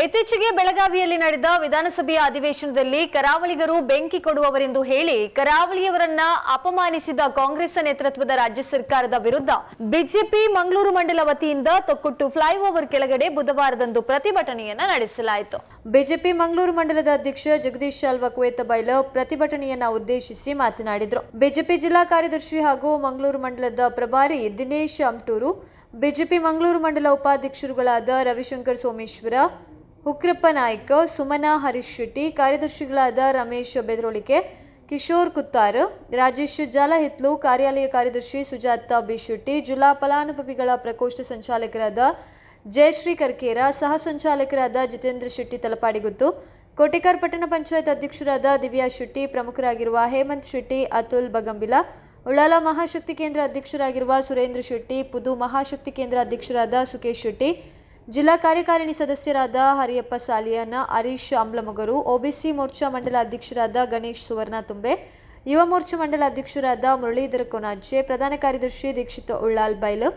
ಇತ್ತೀಚೆಗೆ ಬೆಳಗಾವಿಯಲ್ಲಿ ನಡೆದ ವಿಧಾನಸಭೆಯ ಅಧಿವೇಶನದಲ್ಲಿ ಕರಾವಳಿಗರು ಬೆಂಕಿ ಕೊಡುವವರೆಂದು ಹೇಳಿ ಕರಾವಳಿಯವರನ್ನ ಅಪಮಾನಿಸಿದ ಕಾಂಗ್ರೆಸ್ ನೇತೃತ್ವದ ರಾಜ್ಯ ಸರ್ಕಾರದ ವಿರುದ್ಧ ಬಿಜೆಪಿ ಮಂಗಳೂರು ಮಂಡಲ ವತಿಯಿಂದ ತೊಕ್ಕೊಟ್ಟು ಫ್ಲೈಓವರ್ ಕೆಳಗಡೆ ಬುಧವಾರದಂದು ಪ್ರತಿಭಟನೆಯನ್ನ ನಡೆಸಲಾಯಿತು. ಬಿಜೆಪಿ ಮಂಗಳೂರು ಮಂಡಲದ ಅಧ್ಯಕ್ಷ ಜಗದೀಶ್ ಅಲ್ವಾ ಕುವೇತಬೈಲ ಪ್ರತಿಭಟನೆಯನ್ನ ಉದ್ದೇಶಿಸಿ ಮಾತನಾಡಿದರು. ಬಿಜೆಪಿ ಜಿಲ್ಲಾ ಕಾರ್ಯದರ್ಶಿ ಹಾಗೂ ಮಂಗಳೂರು ಮಂಡಲದ ಪ್ರಭಾರಿ ದಿನೇಶ್ ಅಮ್ಟೂರು, ಬಿಜೆಪಿ ಮಂಗಳೂರು ಮಂಡಲ ಉಪಾಧ್ಯಕ್ಷರುಗಳಾದ ರವಿಶಂಕರ್ ಸೋಮೇಶ್ವರ, ಹುಕ್ರಪ್ಪ ನಾಯ್ಕ, ಸುಮನಾ ಹರೀಶ್ ಶೆಟ್ಟಿ, ಕಾರ್ಯದರ್ಶಿಗಳಾದ ರಮೇಶ್ ಬೆದ್ರೋಳಿಕೆ, ಕಿಶೋರ್ ಕುತ್ತಾರ್, ರಾಜೇಶ್ ಜಾಲಹಿತ್ಲು, ಕಾರ್ಯಾಲಯ ಕಾರ್ಯದರ್ಶಿ ಸುಜಾತ ಬಿ ಶೆಟ್ಟಿ, ಜಿಲ್ಲಾ ಫಲಾನುಭವಿಗಳ ಪ್ರಕೋಷ್ಠ ಸಂಚಾಲಕರಾದ ಜಯಶ್ರೀ ಕರ್ಕೇರ, ಸಹ ಸಂಚಾಲಕರಾದ ಜಿತೇಂದ್ರ ಶೆಟ್ಟಿ ತಲಪಾಡಿಗುತ್ತು, ಕೋಟೆಕಾರ್ ಪಟ್ಟಣ ಪಂಚಾಯತ್ ಅಧ್ಯಕ್ಷರಾದ ದಿವ್ಯಾ ಶೆಟ್ಟಿ, ಪ್ರಮುಖರಾಗಿರುವ ಹೇಮಂತ್ ಶೆಟ್ಟಿ, ಅತುಲ್ ಬಗಂಬಿಲ, ಉಳ್ಳಾಲ ಮಹಾಶಕ್ತಿ ಕೇಂದ್ರ ಅಧ್ಯಕ್ಷರಾಗಿರುವ ಸುರೇಂದ್ರ ಶೆಟ್ಟಿ, ಪುದು ಮಹಾಶಕ್ತಿ ಕೇಂದ್ರ ಅಧ್ಯಕ್ಷರಾದ ಸುಕೇಶ್ ಶೆಟ್ಟಿ, ಜಿಲ್ಲಾ ಕಾರ್ಯಕಾರಿಣಿ ಸದಸ್ಯರಾದ ಹರಿಯಪ್ಪ ಸಾಲಿಯಾನ, ಹರೀಶ್ ಅಮ್ಲಮೊಗರು, ಒಬಿಸಿ ಮೋರ್ಚಾ ಮಂಡಲ ಅಧ್ಯಕ್ಷರಾದ ಗಣೇಶ್ ಸುವರ್ಣ ತುಂಬೆ, ಯುವ ಮೋರ್ಚಾ ಮಂಡಲ ಅಧ್ಯಕ್ಷರಾದ ಮುರಳೀಧರ ಕೊನಾಜೆ, ಪ್ರಧಾನ ಕಾರ್ಯದರ್ಶಿ ದೀಕ್ಷಿತ್ ಉಳ್ಳಾಲ್ ಬೈಲ್,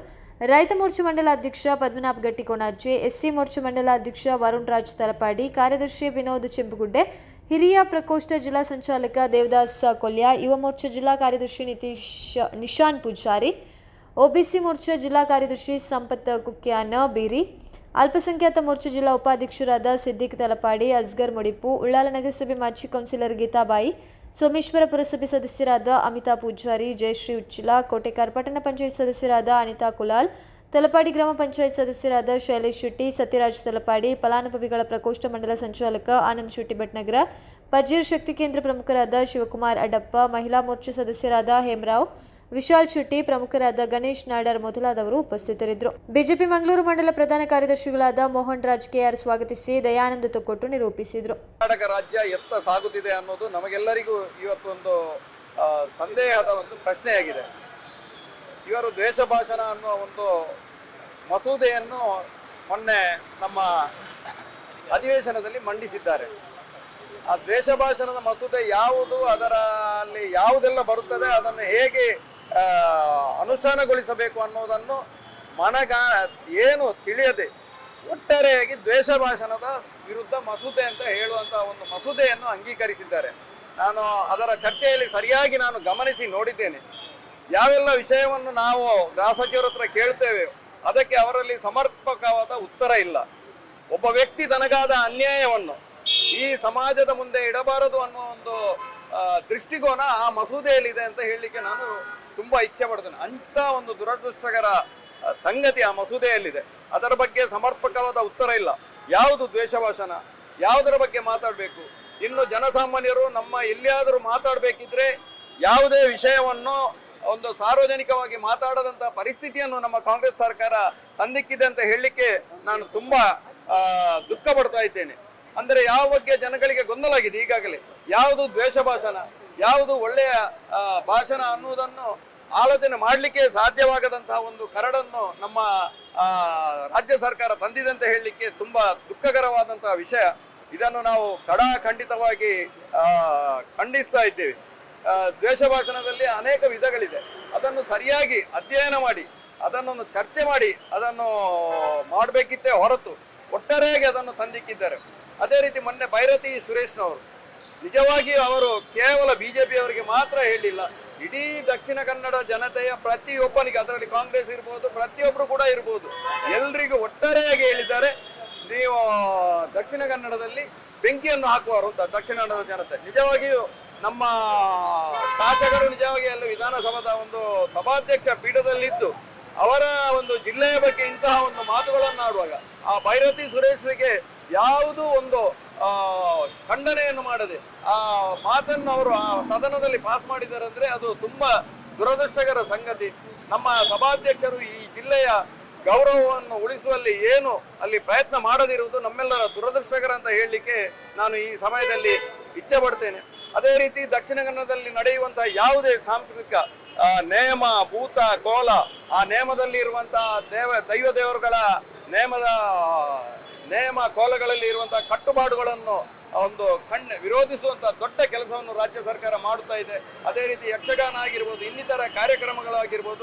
ರೈತ ಮೋರ್ಚಾ ಮಂಡಲ ಅಧ್ಯಕ್ಷ ಪದ್ಮನಾಭ್ ಗಟ್ಟಿ ಕೊನಾಜೆ, ಎಸ್ಸಿ ಮೋರ್ಚಾ ಮಂಡಲ ಅಧ್ಯಕ್ಷ ವರುಣ್ ರಾಜ್ ತಲಪಾಡಿ, ಕಾರ್ಯದರ್ಶಿ ವಿನೋದ್ ಚೆಂಬುಗುಡ್ಡೆ, ಹಿರಿಯ ಪ್ರಕೋಷ್ಠ ಜಿಲ್ಲಾ ಸಂಚಾಲಕ ದೇವದಾಸ್ ಕೊಲ್ಯ, ಯುವ ಮೋರ್ಚಾ ಜಿಲ್ಲಾ ಕಾರ್ಯದರ್ಶಿ ನಿಶಾನ್ ಪೂಜಾರಿ, ಒಬಿಸಿ ಮೋರ್ಚಾ ಜಿಲ್ಲಾ ಕಾರ್ಯದರ್ಶಿ ಸಂಪತ್ ಕುಕ್ಯಾನ ಬೀರಿ, ಅಲ್ಪಸಂಖ್ಯಾತ ಮೋರ್ಚಾ ಜಿಲ್ಲಾ ಉಪಾಧ್ಯಕ್ಷರಾದ ಸಿದ್ದಿಕ್ ತಲಪಾಡಿ, ಅಸ್ಗರ್ ಮುಡಿಪು, ಉಳ್ಳಾಲ ನಗರಸಭೆ ಮಾಜಿ ಕೌನ್ಸಿಲರ್ ಗೀತಾಬಾಯಿ, ಸೋಮೇಶ್ವರ ಪುರಸಭೆ ಸದಸ್ಯರಾದ ಅಮಿತಾ ಪೂಜಾರಿ, ಜಯಶ್ರೀ ಉಚ್ಚಿಲ, ಕೋಟೆಕಾರ್ ಪಟ್ಟಣ ಪಂಚಾಯತ್ ಸದಸ್ಯರಾದ ಅನಿತಾ ಕುಲಾಲ್, ತಲಪಾಡಿ ಗ್ರಾಮ ಪಂಚಾಯತ್ ಸದಸ್ಯರಾದ ಶೈಲೇಶ್ ಶೆಟ್ಟಿ, ಸತ್ಯರಾಜ್ ತಲಪಾಡಿ, ಫಲಾನುಭವಿಗಳ ಪ್ರಕೋಷ್ಠ ಮಂಡಲ ಸಂಚಾಲಕ ಆನಂದ್ ಶೆಟ್ಟಿ ಭಟ್ನಗರ, ಪಜೀರ್ ಶಕ್ತಿ ಕೇಂದ್ರ ಪ್ರಮುಖರಾದ ಶಿವಕುಮಾರ್ ಅಡ್ಡಪ್ಪ, ಮಹಿಳಾ ಮೋರ್ಚಾ ಸದಸ್ಯರಾದ ಹೇಮರಾವ್, ವಿಶಾಲ್ ಶೆಟ್ಟಿ, ಪ್ರಮುಖರಾದ ಗಣೇಶ್ ನಾಡರ್ ಮೊದಲಾದವರು ಉಪಸ್ಥಿತರಿದ್ದರು. ಬಿಜೆಪಿ ಮಂಗಳೂರು ಮಂಡಲ ಪ್ರಧಾನ ಕಾರ್ಯದರ್ಶಿಗಳಾದ ಮೋಹನ್ ರಾಜ್ ಕೆಆರ್ ಸ್ವಾಗತಿಸಿ ದಯಾನಂದ ತೊಕ್ಕೊಟ್ಟು ನಿರೂಪಿಸಿದರು. ಕರ್ನಾಟಕ ರಾಜ್ಯ ಎತ್ತ ಸಾಗುತ್ತಿದೆ ಅನ್ನೋದು ನಮಗೆಲ್ಲರಿಗೂ ಇವತ್ತೊಂದು ಸಂದೇಹದ ಒಂದು ಪ್ರಶ್ನೆಯಾಗಿದೆ. ಇವರು ದ್ವೇಷ ಭಾಷಣ ಅನ್ನುವ ಒಂದು ಮಸೂದೆಯನ್ನು ಮೊನ್ನೆ ನಮ್ಮ ಅಧಿವೇಶನದಲ್ಲಿ ಮಂಡಿಸಿದ್ದಾರೆ. ಆ ದ್ವೇಷ ಭಾಷಣದ ಮಸೂದೆ ಯಾವುದು, ಅದರಲ್ಲಿ ಯಾವುದೆಲ್ಲ ಬರುತ್ತದೆ, ಅದನ್ನು ಹೇಗೆ ಅನುಷ್ಠಾನಗೊಳಿಸಬೇಕು ಅನ್ನೋದನ್ನು ಏನು ತಿಳಿಯದೆ ಒಟ್ಟಾರೆಯಾಗಿ ದ್ವೇಷ ಭಾಷಣದ ವಿರುದ್ಧ ಮಸೂದೆ ಅಂತ ಹೇಳುವಂತಹ ಒಂದು ಮಸೂದೆಯನ್ನು ಅಂಗೀಕರಿಸಿದ್ದಾರೆ. ನಾನು ಅದರ ಚರ್ಚೆಯಲ್ಲಿ ಸರಿಯಾಗಿ ಗಮನಿಸಿ ನೋಡಿದ್ದೇನೆ. ಯಾವೆಲ್ಲ ವಿಷಯವನ್ನು ನಾವು ಗೃಹ ಸಚಿವರ ಹತ್ರ ಕೇಳ್ತೇವೆ ಅದಕ್ಕೆ ಅವರಲ್ಲಿ ಸಮರ್ಪಕವಾದ ಉತ್ತರ ಇಲ್ಲ. ಒಬ್ಬ ವ್ಯಕ್ತಿ ತನಗಾದ ಅನ್ಯಾಯವನ್ನು ಈ ಸಮಾಜದ ಮುಂದೆ ಇಡಬಾರದು ಅನ್ನೋ ಒಂದು ದೃಷ್ಟಿಕೋನ ಆ ಮಸೂದೆಯಲ್ಲಿದೆ ಅಂತ ಹೇಳಲಿಕ್ಕೆ ನಾನು ತುಂಬಾ ಇಚ್ಛೆ ಪಡ್ತೇನೆ. ಅಂತ ಒಂದು ದುರದೃಷ್ಟಕರ ಸಂಗತಿ ಆ ಮಸೂದೆಯಲ್ಲಿದೆ. ಅದರ ಬಗ್ಗೆ ಸಮರ್ಪಕವಾದ ಉತ್ತರ ಇಲ್ಲ. ಯಾವುದು ದ್ವೇಷ ಭಾಷಣ, ಯಾವುದರ ಬಗ್ಗೆ ಮಾತಾಡಬೇಕು, ಇನ್ನು ಜನಸಾಮಾನ್ಯರು ನಮ್ಮ ಎಲ್ಲಿಯಾದರೂ ಮಾತಾಡಬೇಕಿದ್ರೆ ಯಾವುದೇ ವಿಷಯವನ್ನು ಒಂದು ಸಾರ್ವಜನಿಕವಾಗಿ ಮಾತಾಡದಂತಹ ಪರಿಸ್ಥಿತಿಯನ್ನು ನಮ್ಮ ಕಾಂಗ್ರೆಸ್ ಸರ್ಕಾರ ತಂದಿಕ್ಕಿದೆ ಅಂತ ಹೇಳಲಿಕ್ಕೆ ನಾನು ತುಂಬಾ ದುಃಖ ಪಡ್ತಾ ಇದ್ದೇನೆ. ಅಂದರೆ ಯಾವ ಬಗ್ಗೆ ಜನಗಳಿಗೆ ಗೊಂದಲ ಆಗಿದೆ ಈಗಾಗಲೇ. ಯಾವುದು ದ್ವೇಷ ಭಾಷಣ, ಯಾವುದು ಒಳ್ಳೆಯ ಭಾಷಣ ಅನ್ನುವುದನ್ನು ಆಲೋಚನೆ ಮಾಡಲಿಕ್ಕೆ ಸಾಧ್ಯವಾಗದಂತಹ ಒಂದು ಕರಡನ್ನು ನಮ್ಮ ರಾಜ್ಯ ಸರ್ಕಾರ ತಂದಿದೆ ಅಂತ ಹೇಳಲಿಕ್ಕೆ ತುಂಬಾ ದುಃಖಕರವಾದಂತಹ ವಿಷಯ. ಇದನ್ನು ನಾವು ಖಂಡಿತವಾಗಿ ಖಂಡಿಸ್ತಾ ಇದ್ದೇವೆ. ದ್ವೇಷ ಭಾಷಣದಲ್ಲಿ ಅನೇಕ ವಿಧಗಳಿದೆ. ಅದನ್ನು ಸರಿಯಾಗಿ ಅಧ್ಯಯನ ಮಾಡಿ ಅದನ್ನೊಂದು ಚರ್ಚೆ ಮಾಡಿ ಅದನ್ನು ಮಾಡಬೇಕಿತ್ತೇ ಹೊರತು ಒಟ್ಟಾರೆಯಾಗಿ ಅದನ್ನು ತಂದಿಕ್ಕಿದ್ದಾರೆ. ಅದೇ ರೀತಿ ಮೊನ್ನೆ ಭೈರತಿ ಸುರೇಶ್ನವರು ನಿಜವಾಗಿಯೂ ಅವರು ಕೇವಲ ಬಿಜೆಪಿಯವರಿಗೆ ಮಾತ್ರ ಹೇಳಿಲ್ಲ, ಇಡೀ ದಕ್ಷಿಣ ಕನ್ನಡ ಜನತೆಯ ಪ್ರತಿಯೊಬ್ಬನಿಗೆ, ಅದರಲ್ಲಿ ಕಾಂಗ್ರೆಸ್ ಇರ್ಬೋದು, ಪ್ರತಿಯೊಬ್ಬರು ಕೂಡ ಇರ್ಬೋದು, ಎಲ್ರಿಗೂ ಒಟ್ಟಾರೆಯಾಗಿ ಹೇಳಿದ್ದಾರೆ, ನೀವು ದಕ್ಷಿಣ ಕನ್ನಡದಲ್ಲಿ ಬೆಂಕಿಯನ್ನು ಹಾಕುವರು ಅಂತ ದಕ್ಷಿಣ ಕನ್ನಡದ ಜನತೆ. ನಿಜವಾಗಿಯೂ ನಮ್ಮ ಶಾಸಕರು ನಿಜವಾಗಿ ಅಲ್ಲಿ ವಿಧಾನಸಭಾದ ಒಂದು ಸಭಾಧ್ಯಕ್ಷ ಪೀಠದಲ್ಲಿದ್ದು ಅವರ ಒಂದು ಜಿಲ್ಲೆಯ ಬಗ್ಗೆ ಇಂತಹ ಒಂದು ಮಾತುಗಳನ್ನು ಆಡುವಾಗ ಆ ಭೈರತಿ ಸುರೇಶ್ಗೆ ಯಾವುದೂ ಒಂದು ಖಂಡನೆಯನ್ನು ಮಾಡದೆ ಆ ಮಾತನ್ನು ಅವರು ಆ ಸದನದಲ್ಲಿ ಪಾಸ್ ಮಾಡಿದ್ದಾರೆ ಅಂದ್ರೆ ಅದು ತುಂಬಾ ದುರದೃಷ್ಟಕರ ಸಂಗತಿ. ನಮ್ಮ ಸಭಾಧ್ಯಕ್ಷರು ಈ ಜಿಲ್ಲೆಯ ಗೌರವವನ್ನು ಉಳಿಸುವಲ್ಲಿ ಏನು ಅಲ್ಲಿ ಪ್ರಯತ್ನ ಮಾಡದಿರುವುದು ನಮ್ಮೆಲ್ಲರ ದುರದೃಷ್ಟಕರ ಅಂತ ಹೇಳಲಿಕ್ಕೆ ನಾನು ಈ ಸಮಯದಲ್ಲಿ ಇಚ್ಛೆ ಪಡ್ತೇನೆ. ಅದೇ ರೀತಿ ದಕ್ಷಿಣ ಕನ್ನಡದಲ್ಲಿ ನಡೆಯುವಂತಹ ಯಾವುದೇ ಸಾಂಸ್ಕೃತಿಕ ನೇಮ, ಭೂತ, ಕೋಲ, ಆ ನೇಮದಲ್ಲಿ ಇರುವಂತಹ ದೈವ ದೇವರುಗಳ ನೇಮ ಕೋಲಗಳಲ್ಲಿ ಇರುವಂತಹ ಕಟ್ಟುಪಾಡುಗಳನ್ನು ಒಂದು ವಿರೋಧಿಸುವಂತಹ ದೊಡ್ಡ ಕೆಲಸವನ್ನು ರಾಜ್ಯ ಸರ್ಕಾರ ಮಾಡುತ್ತಾ ಇದೆ. ಅದೇ ರೀತಿ ಯಕ್ಷಗಾನ ಆಗಿರ್ಬೋದು, ಇನ್ನಿತರ ಕಾರ್ಯಕ್ರಮಗಳಾಗಿರ್ಬೋದು,